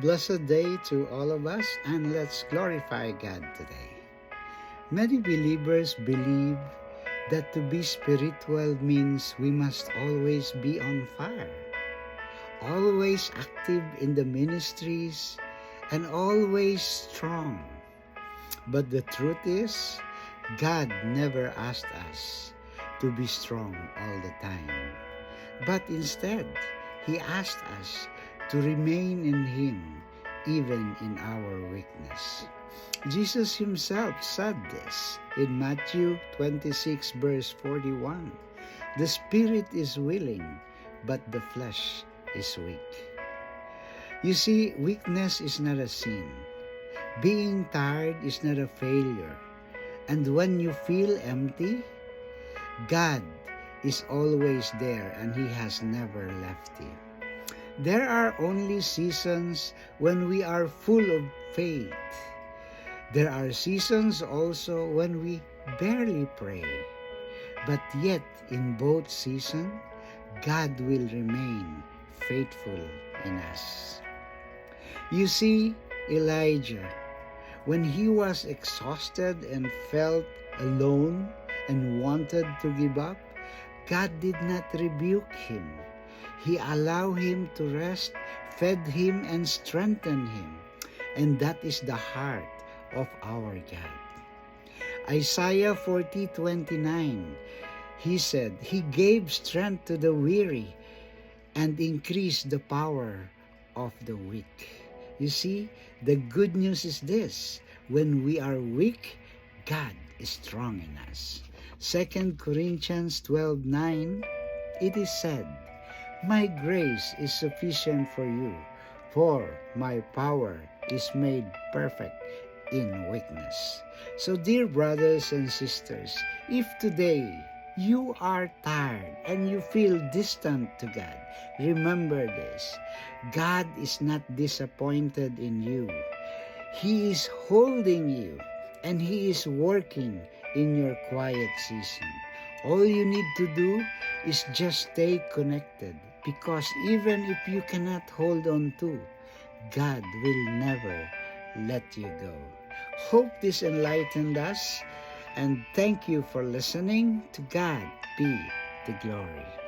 Blessed day to all of us, and let's glorify God today. Many believers believe that to be spiritual means we must always be on fire, always active in the ministries, and always strong. But the truth is, God never asked us to be strong all the time. But instead, He asked us to remain in Him even in our weakness. Jesus Himself said this in Matthew 26 verse 41. The spirit is willing, but the flesh is weak. You see, weakness is not a sin. Being tired is not a failure. And when you feel empty, God is always there and He has never left you. There are only seasons when we are full of faith. There are seasons also when we barely pray. But yet, in both seasons, God will remain faithful in us. You see, Elijah, when he was exhausted and felt alone and wanted to give up, God did not rebuke him. He allowed him to rest, fed him, and strengthened him. And that is the heart of our God. Isaiah 40:29, he said, He gave strength to the weary and increased the power of the weak. You see, the good news is this: when we are weak, God is strong in us. 2 Corinthians 12:9, it is said, My grace is sufficient for you, for my power is made perfect in weakness. So dear brothers and sisters, if today you are tired and you feel distant to God, remember this: God is not disappointed in you. He is holding you and He is working in your quiet season. All you need to do is just stay connected, because even if you cannot hold on to, God will never let you go. Hope this enlightened us, and thank you for listening. To God be the glory.